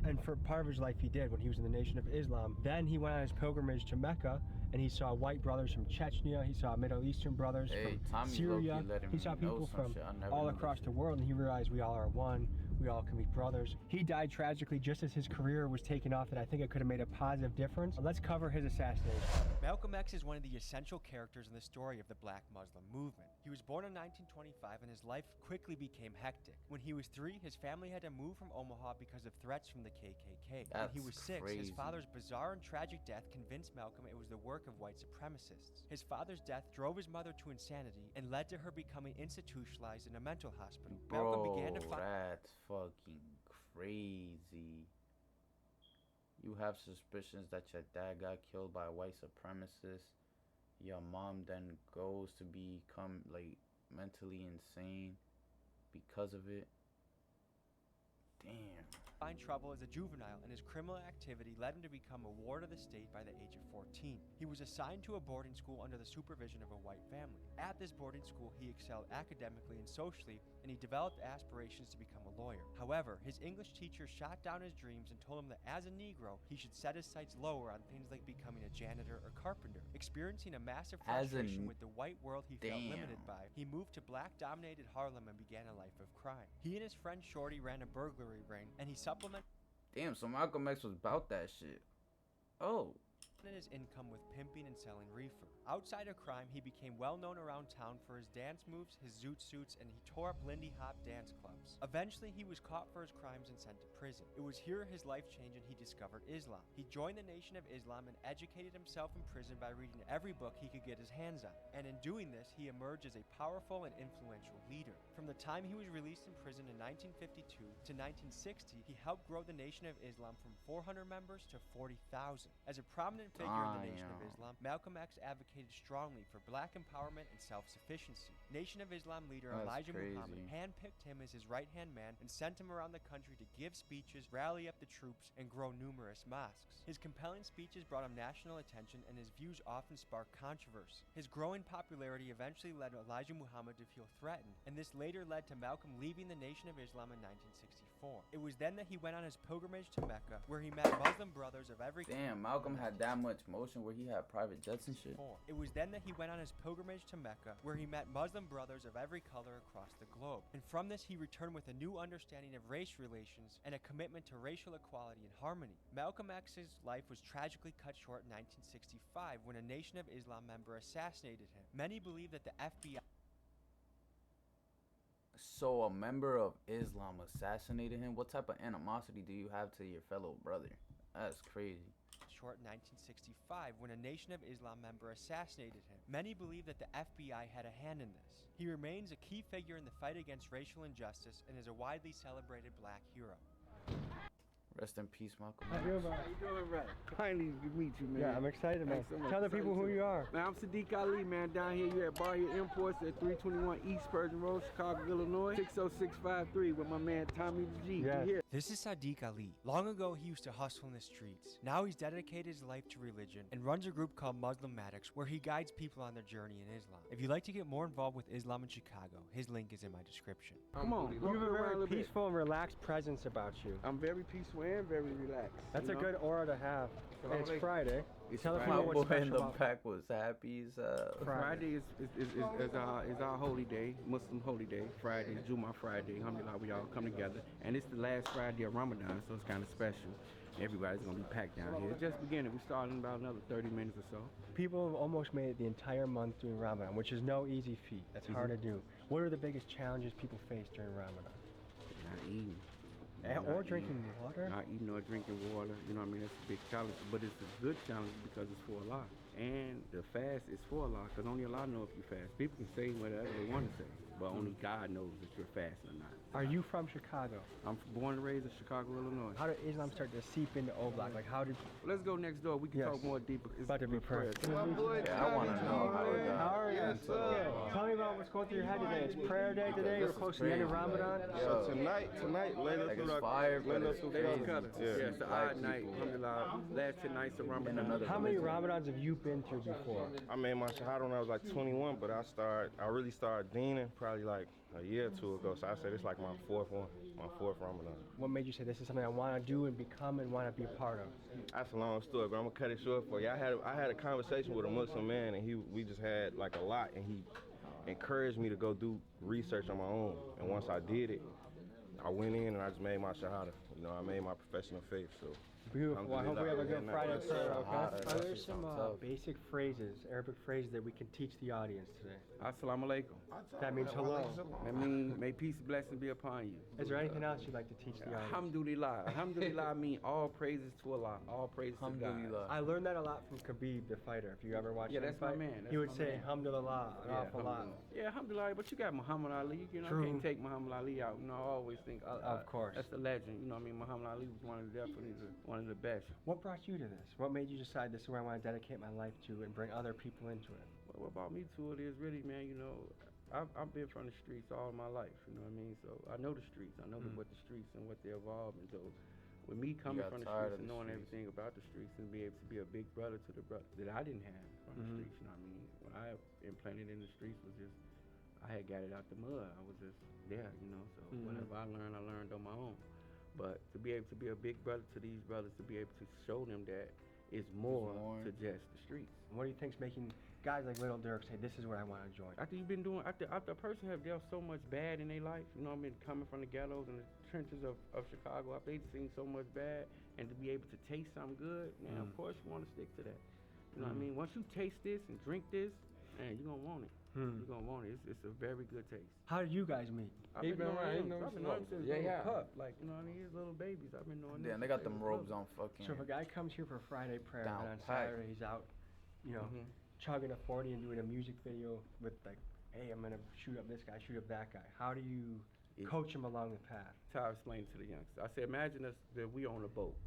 B: And for part of his life he did when he was in the Nation of Islam. Then he went on his pilgrimage to Mecca and he saw white brothers from Chechnya, he saw Middle Eastern brothers from
A: Tommy
B: Syria,
A: low-key letting
B: he saw
A: me know
B: people
A: some
B: from
A: shit. I never
B: all
A: knew
B: across
A: this
B: the
A: shit.
B: world, and he realized we all are one, we all can be brothers. He died tragically just as his career was taking off, and I think it could have made a positive difference. Let's cover his assassination.
F: Malcolm X is one of the essential characters in the story of the Black Muslim movement. He was born in 1925 and his life quickly became hectic. When he was 3, his family had to move from Omaha because of threats from the KKK. When he was 6, his
A: crazy.
F: father's bizarre and tragic death convinced Malcolm it was the work of white supremacists. His father's death drove his mother to insanity and led to her becoming institutionalized in a mental hospital. Malcolm began to find
A: That's fucking crazy. You have suspicions that your dad got killed by a white supremacist. Your mom then goes to become like mentally insane because of it. Damn.
F: trouble as a juvenile, and his criminal activity led him to become a ward of the state by the age of 14. He was assigned to a boarding school under the supervision of a white family. At this boarding school, he excelled academically and socially, and he developed aspirations to become a lawyer. However, his English teacher shot down his dreams and told him that as a Negro, he should set his sights lower on things like becoming a janitor or carpenter. Experiencing a massive frustration with the white world he felt limited by, he moved to black-dominated Harlem and began a life of crime. He and his friend Shorty ran a burglary ring, and he supplemented
A: Damn, so Malcolm X was about that shit. Oh.
F: his income with pimping and selling reefer. Outside of crime, he became well known around town for his dance moves, his zoot suits, and he tore up Lindy Hop dance clubs. Eventually, he was caught for his crimes and sent to prison. It was here his life changed and he discovered Islam. He joined the Nation of Islam and educated himself in prison by reading every book he could get his hands on. And in doing this, he emerged as a powerful and influential leader. From the time he was released in prison in 1952 to 1960, he helped grow the Nation of Islam from 400 members to 40,000. As a prominent figure in the Nation of Islam, Malcolm X advocated strongly for black empowerment and self-sufficiency. Nation of Islam leader Elijah Muhammad handpicked him as his right-hand man and sent him around the country to give speeches, rally up the troops, and grow numerous mosques. His compelling speeches brought him national attention, and his views often sparked controversy. His growing popularity eventually led Elijah Muhammad to feel threatened, and this later led to Malcolm leaving the Nation of Islam in 1964. It was then that he went on his pilgrimage to Mecca, where he met Muslim brothers of every
A: Damn, Malcolm had that much motion where he had private jets and shit.
F: It was then that he went on his pilgrimage to Mecca, where he met Muslim brothers of every color across the globe. And from this, he returned with a new understanding of race relations and a commitment to racial equality and harmony. Malcolm X's life was tragically cut short in 1965 when a Nation of Islam member assassinated him. Many believe that the FBI
A: So a member of Islam assassinated him? What type of animosity do you have to your fellow brother? That's crazy.
F: Short in 1965 when a Nation of Islam member assassinated him. Many believe that the FBI had a hand in this. He remains a key figure in the fight against racial injustice and is a widely celebrated black hero.
A: Rest in peace, Malcolm.
K: How you doing, right? Finally to meet you, man.
B: Yeah, I'm excited, man.
K: Thanks so much.
B: Tell the people who you are.
K: Man, I'm Sadiq Ali, man. Down here, you at Bar Hill Imports at 321 East Spurgeon Road, Chicago, Illinois. 60653 with my man Tommy G.
B: Yes.
K: Here.
F: This is Sadiq Ali. Long ago, he used to hustle in the streets. Now he's dedicated his life to religion and runs a group called Muslimmatics, where he guides people on their journey in Islam. If you'd like to get more involved with Islam in Chicago, his link is in my description.
K: Come on.
B: You have a very peaceful and relaxed presence about you.
K: I'm very peaceful and very relaxed.
B: That's a good aura to have.
K: So
B: And it's
K: like-
B: Friday.
K: It's
B: Tell the
K: Friday.
B: people
A: My
B: what's
A: boy in
B: special
A: the
B: about
A: back was happy as hell.
K: Friday is our holy day, Muslim holy day. Friday, Jumu'ah Friday. Alhamdulillah, we all come together. And it's the last Friday of Ramadan, so it's kind of special. Everybody's going to be packed down here. It's just beginning. We're starting in about another 30 minutes or so.
B: People have almost made it the entire month doing Ramadan, which is no easy feat. That's hard to do. What are the biggest challenges people face during Ramadan?
K: Not eating.
B: Or drinking water?
K: Not eating or drinking water. You know what I mean? That's a big challenge. But it's a good challenge because it's for Allah. And the fast is for Allah, because only Allah knows if you fast. People can say whatever they want to say, but only God knows if you're fasting or not.
B: Are you from Chicago?
K: I'm born and raised in Chicago, Illinois.
B: How did Islam start to seep into Oblak? Like, how did...
K: Let's go next door. We can talk more deeper. It's
B: about to be prayer.
A: Yeah, I want to know how it got.
B: How are you? Good. Tell me about what's going through your head today. It's prayer day today. We're close to the end of Ramadan.
K: So tonight,
A: Like it's fire, but it's crazy.
K: Yeah, it's the odd night. Alhamdulillah. Last 10 nights of Ramadan.
B: How many Ramadans have you been through before?
L: I made my shahada when I was like 21, but I really started deening probably like a year or two ago. So I said it's like my fourth Ramadan.
B: What made you say this is something I want to do and become and want to be a part of?
L: That's a long story, but I'm gonna cut it short for you. I had a conversation with a Muslim man, and we just had like a lot, and he encouraged me to go do research on my own. And once I did it, I went in and I just made my shahada. You know, I made my profession of faith. So
B: beautiful. Well, I hope we have a good Friday prayer. Okay. Are there
A: That's
B: some basic phrases, Arabic phrases that we can teach the audience today?
K: Assalamu alaikum.
B: That means hello.
K: That means may peace and blessings be upon you.
B: Is there anything else you'd like to teach the audience?
K: Alhamdulillah. Alhamdulillah mean all praises to Allah. All praises to God.
B: I learned that a lot from Khabib, the fighter. If you ever watched him
K: that's
B: fight,
K: my man.
B: he would say Alhamdulillah an awful lot.
K: Yeah, alhamdulillah. But you got Muhammad Ali. You know,
B: True.
K: I can't take Muhammad Ali out. You know, I always think.
B: Of course.
K: That's the legend. You know, what I mean, Muhammad Ali was definitely one of the best.
B: What brought you to this? What made you decide this is where I want to dedicate my life to and bring other people into it?
K: Well, what brought me to it is really, man, you know, I've been from the streets all my life, you know what I mean? So I know the streets. I know what the streets and what they evolve. And so with me coming from the streets and knowing everything about the streets and be able to be a big brother to the brother that I didn't have from the streets, you know what I mean? When I implanted in the streets was just, I had got it out the mud. I was just there, you know? So whatever I learned on my own. But to be able to be a big brother to these brothers, to be able to show them that it's more to just the streets.
B: What do you think's making guys like Little Dirk say, this is what I want to join?
K: After you've been doing, after a person have dealt so much bad in their life, you know what I mean, coming from the ghettos and the trenches of Chicago, after they've seen so much bad, and to be able to taste something good, man, of course you want to stick to that. You know what I mean? Once you taste this and drink this, man, you're going to want it. You're going to want it. It's a very good taste.
B: How did you guys meet?
K: I've been knowing him since little pup. Like, you know what I mean? He's little babies. I've been knowing him.
A: Damn, they got them robes on fucking.
B: So if a guy comes here for Friday prayer
A: down
B: and on
A: tight.
B: Saturday he's out, you know, chugging a 40 and doing a music video with like, hey, I'm going to shoot up this guy, shoot up that guy. How do you coach him along the path?
K: That's how I explain it to the youngsters. I say, imagine us that we on a boat,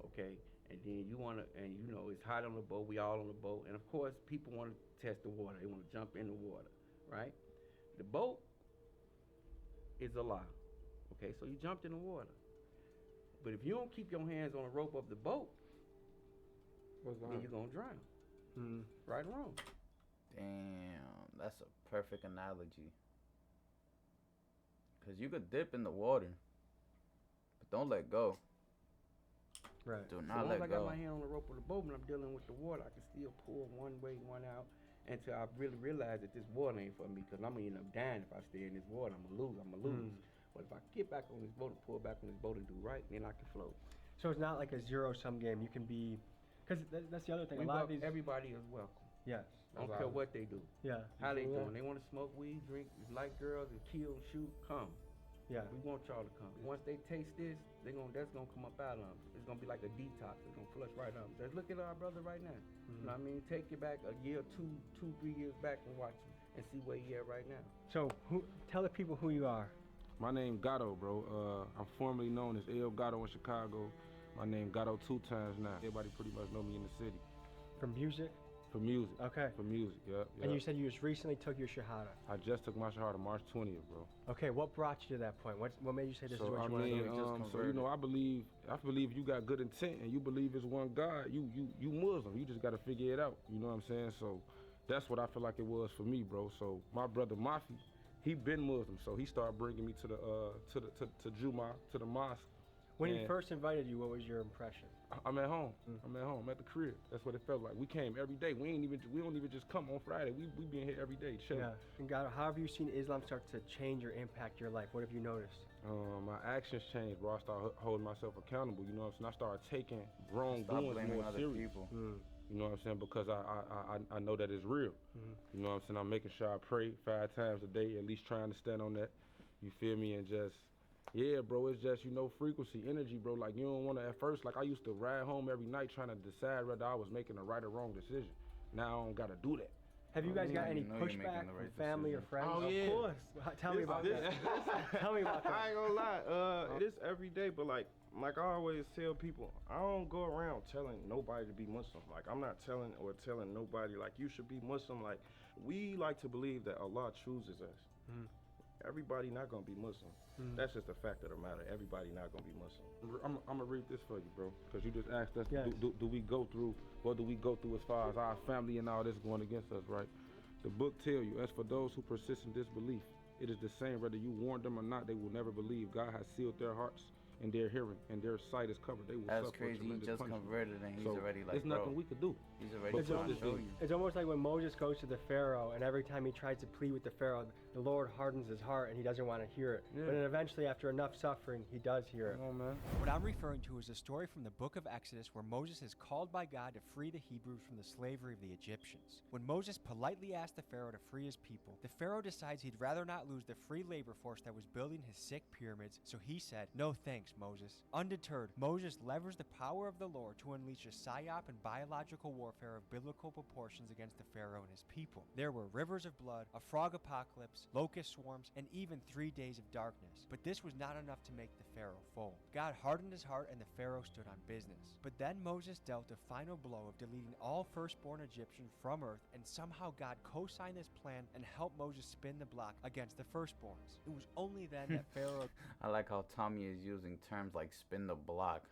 K: okay? And then you want to, and you know, it's hot on the boat, we all on the boat. And of course, people want to test the water. They want to jump in the water. Right? The boat is a lie. Okay, so you jumped in the water. But if you don't keep your hands on the rope of the boat, then you're going to drown. Right or wrong?
A: Damn, that's a perfect analogy. Because you could dip in the water, but don't let go.
B: Right.
A: Do
K: So
A: not
K: long
A: let
K: as I
A: go.
K: got my hand on the rope of the boat and I'm dealing with the water, I can still pull one way, one out. Until I really realize that this water ain't for me, because I'm going to end up dying if I stay in this water. I'm going to lose. But if I get back on this boat and pull back on this boat and do right, then I can float.
B: So it's not like a zero-sum game. You can be, because that's the other thing.
K: Everybody is welcome.
B: Yes.
K: I don't care what they do.
B: Yeah.
K: How they doing. They want to smoke weed, drink, like girls, and kill, shoot, come.
B: Yeah.
K: We want y'all to come. Once they taste this, that's gonna come up out of them. It's gonna be like a detox. It's gonna flush right out. Just look at our brother right now. You know what I mean? Take it back a year, 2, 3 years back and watch him and see where he at right now.
B: So tell the people who you are.
M: My name Gatto, bro. I'm formerly known as El Gatto in Chicago. My name Gatto 2 times now. Everybody pretty much know me in the city.
B: For music?
M: For music.
B: Okay.
M: For music, yeah.
B: And you said you just recently took your Shahada.
M: I just took my Shahada March 20th, bro.
B: Okay, what brought you to that point? What made you say this is what you want to do?
M: So you know, I believe you got good intent and you believe it's one God. You Muslim. You just got to figure it out. You know what I'm saying? So that's what I feel like it was for me, bro. So my brother Mafi, he been Muslim, so he started bringing me to the Juma, to the mosque.
B: When he first invited you, what was your impression?
M: I'm at home. I'm at home. I'm at the crib. That's what it felt like. We came every day. We don't even just come on Friday. We been here every day, chilling.
B: Yeah. And God, how have you seen Islam start to change or impact your life? What have you noticed?
M: My actions changed, bro. I started holding myself accountable. You know what I'm saying? I started taking wrongdoing more serious. You know what I'm saying? Because I know that it's real. You know what I'm saying? I'm making sure I pray 5 times a day, at least trying to stand on that. You feel me? And just. Yeah, bro, it's just, you know, frequency, energy, bro. Like, you don't want to, at first, like, I used to ride home every night trying to decide whether I was making a right or wrong decision. Now I don't got to do that.
B: Have you guys got any pushback from family or friends?
L: Oh, yeah.
B: Of course. Tell me about that. Tell me about that.
L: I ain't gonna lie, this every day, but like I always tell people, I don't go around telling nobody to be Muslim. Like, I'm not telling nobody, like, you should be Muslim. Like, we like to believe that Allah chooses us. everybody not gonna be Muslim. That's just the fact of the matter. Everybody not gonna be Muslim.
M: I'm gonna read this for you, bro, because you just asked us,
B: Yes.
M: do we go through, what do we go through as far as our family and all this going against us, right? The book tell you, as for those who persist in disbelief, it is the same whether you warn them or not, they will never believe. God has sealed their hearts and their hearing, and their sight is covered. They will
A: That's
M: suffer
A: crazy. He
M: tremendous
A: just
M: punishment.
A: converted and he's
M: So,
A: already like,
M: there's nothing
A: bro,
M: we could do.
A: He's already
M: But
A: trying to
M: this
A: show
M: dude-
A: you.
B: It's almost like when Moses goes to the Pharaoh, and every time he tries to plead with the Pharaoh, the Lord hardens his heart and he doesn't want to hear it.
F: Yeah.
B: But then eventually, after enough suffering, he does hear it.
F: What I'm referring to is a story from the book of Exodus where Moses is called by God to free the Hebrews from the slavery of the Egyptians. When Moses politely asked the Pharaoh to free his people, the Pharaoh decides he'd rather not lose the free labor force that was building his sick pyramids, so he said, "No thanks, Moses." Undeterred, Moses leveraged the power of the Lord to unleash a psyop and biological warfare of biblical proportions against the Pharaoh and his people. There were rivers of blood, a frog apocalypse, locust swarms, and even 3 days of darkness. But this was not enough to make the Pharaoh fold. God hardened his heart and the Pharaoh stood on business. But then Moses dealt a final blow of deleting all firstborn Egyptians from earth, and somehow God co-signed this plan and helped Moses spin the block against the firstborns. It was only then that Pharaoh
A: I like how Tommy is using terms like spin the block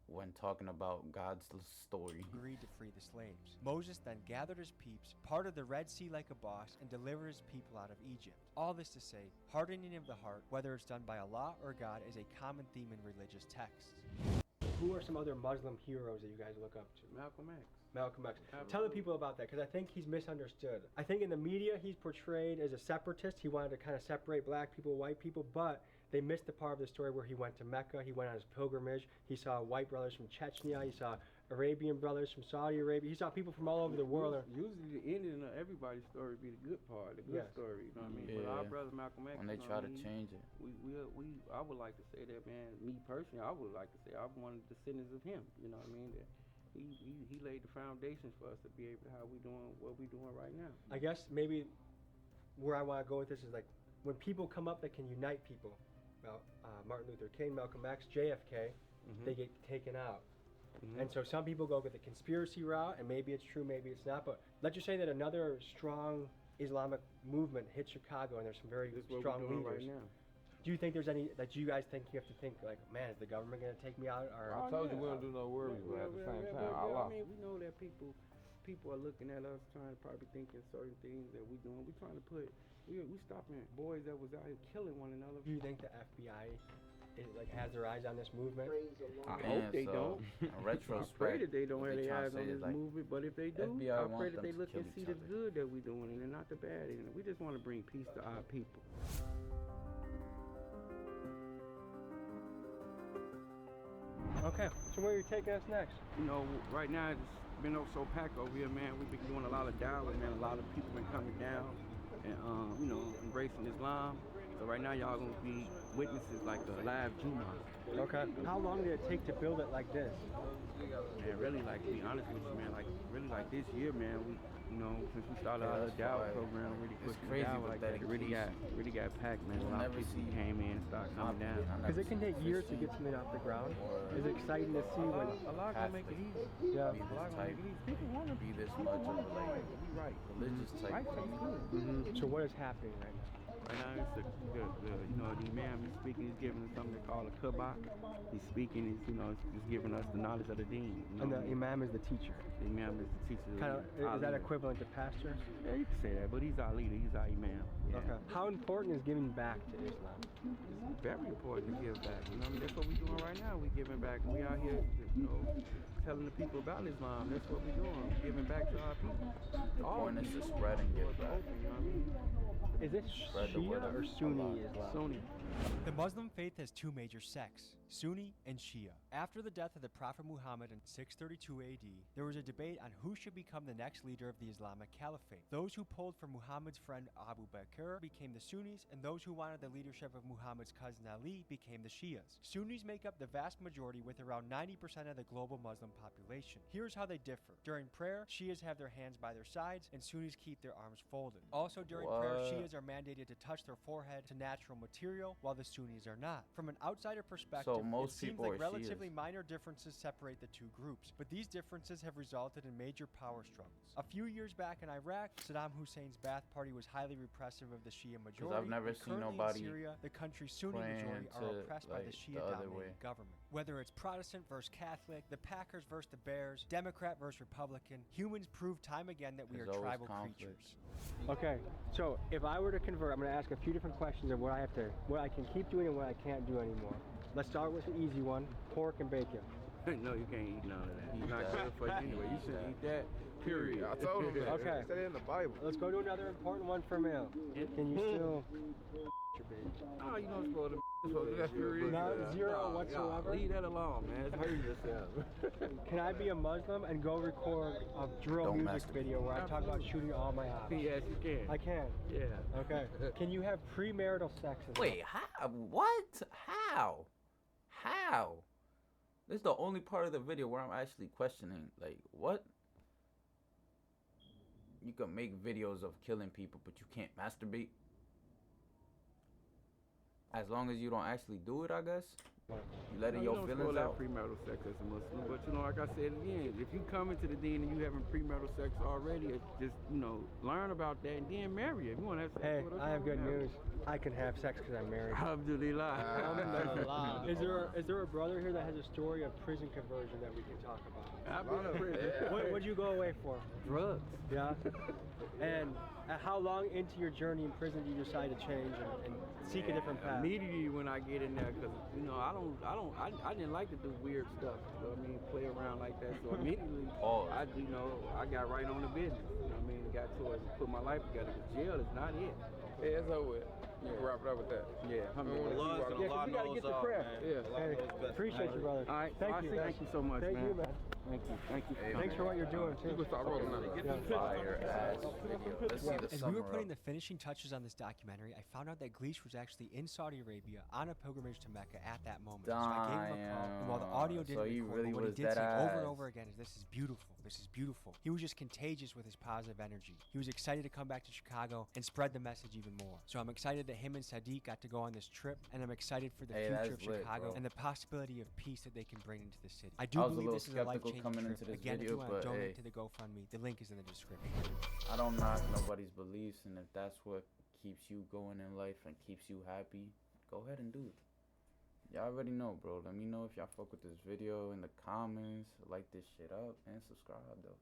A: when talking about God's story.
F: agreed to free the slaves. Moses then gathered his peeps, parted the Red Sea like a boss, and delivered his people out of Egypt. All this to say, hardening of the heart, whether it's done by Allah or God, is a common theme in religious texts.
B: Who are some other Muslim heroes that you guys look up to?
K: Malcolm X.
B: Malcolm X. Tell the people about that, because I think he's misunderstood. I think in the media he's portrayed as a separatist. He wanted to kind of separate black people, white people, but they missed the part of the story where he went to Mecca, he went on his pilgrimage, he saw white brothers from Chechnya, he saw Arabian brothers from Saudi Arabia, he saw people from all over the world.
K: Usually the ending of everybody's story be the good part, the good
B: Yes.
K: story, you know what I mean? But
A: Yeah.
K: our brother Malcolm X,
A: When they
K: you know
A: try
K: what
A: to
K: I mean?
A: change it.
K: I would like to say that, man, me personally, I would like to say I'm one of the descendants of him, you know what I mean? That he laid the foundations for us to be able to how we doing what we doing right now.
B: I guess maybe where I want to go with this is like when people come up that can unite people. Well, Martin Luther King, Malcolm X, JFK, they get taken out. And so some people go with the conspiracy route, and maybe it's true, maybe it's not. But let's just say that another strong Islamic movement hit Chicago, and there's some very
K: This is what
B: strong
K: we're doing
B: leaders.
K: right now.
B: Do you think there's any that you guys think you have to think like, man, is the government going to take me out? Or
M: I told you we don't do no worries, but at the same time, Allah.
K: I mean, we know that people are looking at us trying to probably thinking certain things that we doing. We trying to put, we stopping boys that was out here killing one another.
B: Do you think the FBI has their eyes on this movement?
K: I hope they don't.
A: In retrospect,
K: I pray that they don't
A: what
K: have
A: they
K: their
A: trying
K: eyes
A: to
K: on
A: say
K: this
A: is, like,
K: movement, but if they do,
A: FBI
K: I
A: want
K: pray that
A: them
K: they
A: to
K: look
A: kill
K: and
A: each
K: see the
A: other.
K: good that we doing and not the bad in it. We just want to bring peace to our people.
B: Okay, so where are you taking us next?
K: You know, right now it's been so packed over here, man. We've been doing a lot of dawah, man. A lot of people been coming down and, you know, embracing Islam. So right now y'all gonna be witnesses like a live Juma.
B: Okay. How long did it take to build it like this?
K: Man, really, like, to be honest with you, man, like, really, like, this year, man, we, you know, since we started
A: Yeah,
K: our
A: that's
K: dawah
A: fire.
K: program, really
A: It's
K: pushing
A: crazy
K: dawah
A: with
K: like that, it really got packed, man.
A: You'll
K: A lot of
A: never
K: people
A: see-
K: came in and started coming down.
B: Because it can take years to get something off the ground. It's exciting to see when
K: Allah gonna make it easy.
B: Yeah.
A: Be
K: Allah
A: this
K: gonna
A: type,
K: make it easy. People want to
A: be this much of a like
K: right.
A: religious type
K: Right,
A: thing.
K: good.
B: So what is happening right now?
K: Right now, it's the you know, the imam is speaking. He's giving us something they call a kabak. He's speaking. He's, you know, just giving us the knowledge of the deen. You
B: And
K: know?
B: the imam is the teacher.
K: The imam is the teacher.
B: Kind of,
K: our
B: is that
K: leader.
B: equivalent to pastor?
K: Yeah, you can say that, but he's our leader. He's our imam. Yeah.
B: Okay. How important is giving back to Islam?
K: It's very important to give back. You know, what I mean, that's what we're doing right now. We're giving back. We out here, you know, telling the people about Islam. That's what we're doing. We're giving back to our people.
A: The point is to spread and give back.
K: You know what I mean?
B: Is it
A: Spread the word
B: Shia
A: of
B: or Sunni Islam?
K: Sunni.
F: The Muslim faith has two major sects, Sunni and Shia. After the death of the Prophet Muhammad in 632 AD, there was a debate on who should become the next leader of the Islamic Caliphate. Those who pulled for Muhammad's friend Abu Bakr became the Sunnis, and those who wanted the leadership of Muhammad's cousin Ali became the Shias. Sunnis make up the vast majority with around 90% of the global Muslim population. Here's how they differ. During prayer, Shias have their hands by their sides, and Sunnis keep their arms folded. Also during prayer,
A: What?
F: Shias are mandated to touch their forehead to natural material, while the Sunnis are not. From an outsider perspective,
A: So
F: it
A: most
F: seems
A: people
F: like
A: are
F: relatively
A: Shias.
F: minor differences separate the two groups, but these differences have resulted in major power struggles. A few years back in Iraq, Saddam Hussein's Ba'ath Party was highly repressive of the Shia majority.
A: I've never
F: and
A: seen
F: currently
A: nobody
F: in Syria, the country's Sunni
A: praying
F: majority are
A: to,
F: oppressed by the
A: like, the other way.
F: Shia-dominated government. Whether it's Protestant versus Catholic, the Packers versus the Bears, Democrat versus Republican, humans prove time again that we are
A: There's always
F: tribal
A: conflict.
F: creatures.
B: Okay, so if I were to convert, I'm going to ask a few different questions of what I can keep doing and what I can't do anymore. Let's start with the easy one: pork and bacon.
K: No, you can't eat none of that. It's not good for you anyway. You shouldn't eat that. Period.
L: I told him that.
B: Okay.
L: It said it in the Bible.
B: Let's go to another important one for male. Can you still your baby?
K: Oh, you know it's supposed to be that period.
B: Not zero whatsoever?
K: Leave that alone, man. It's hurting yourself.
B: Can I be a Muslim and go record a drill
A: Don't
B: music
A: masturbate.
B: video where I talk about shooting all my eyes?
K: Yes, you can.
B: I can.
K: Yeah.
B: Okay. Can you have premarital sex? as
A: Wait, how? What? How? How? This is the only part of the video where I'm actually questioning, like, what? You can make videos of killing people, but you can't masturbate? As long as you don't actually do it, I guess. You letting your feelings out.
K: Premarital sex as a Muslim, but you know, like I said again, if you come into the deen and you having premarital sex already, just learn about that and then marry it. If you want to have sex
B: Hey,
K: with us,
B: I have good
K: marry
B: news. I can have sex because I'm married.
K: Alhamdulillah.
B: Is there a brother here that has a story of prison conversion that we can talk about?
K: I've been in prison.
B: What'd you go away for?
K: Drugs.
B: Yeah. And how long into your journey in prison do you decide to change and seek a different path?
K: Immediately when I get in there, because I didn't like to do weird stuff. You know what I mean, play around like that. So immediately, I got right on the business. You know what I mean, got towards put my life together. But jail is not it.
L: Yeah, it's over with. You can wrap it up with that.
K: Yeah,
L: Allah
B: we gotta get the prayer.
K: Yeah.
B: Hey, appreciate you, brother.
K: All right,
B: Thank you.
K: Thank you so much,
B: Thank
K: man.
B: you, man.
K: Thank you. Thank you.
B: Thanks for what you're doing too.
L: You can start rolling now.
A: Fire ass video. Let's see the
F: As we
A: summer
F: were putting
A: of.
F: the finishing touches on this documentary, I found out that Gleesh was actually in Saudi Arabia on a pilgrimage to Mecca at that moment. So I gave him a call, and while the audio
A: Damn.
F: didn't
A: So he
F: record,
A: really
F: but what he
A: was
F: did say
A: that
F: over and
A: ass.
F: over again is, "This is beautiful. This is beautiful." He was just contagious with his positive energy. He was excited to come back to Chicago and spread the message even more. So I'm excited that him and Sadiq got to go on this trip, and I'm excited for the
A: Hey,
F: future
A: that's
F: of
A: lit,
F: Chicago
A: bro.
F: and the possibility of peace that they can bring into the city. I do
A: I was a
F: believe
A: little
F: this is a
A: skeptical
F: life-changing
A: coming
F: trip.
A: into this
F: Again, if
A: video,
F: you want to
A: but
F: donate
A: hey.
F: to the GoFundMe, the link is in the description.
A: I don't knock nobody's beliefs, and if that's what keeps you going in life and keeps you happy, go ahead and do it. Y'all already know, bro. Let me know if y'all fuck with this video in the comments. Like this shit up and subscribe, though.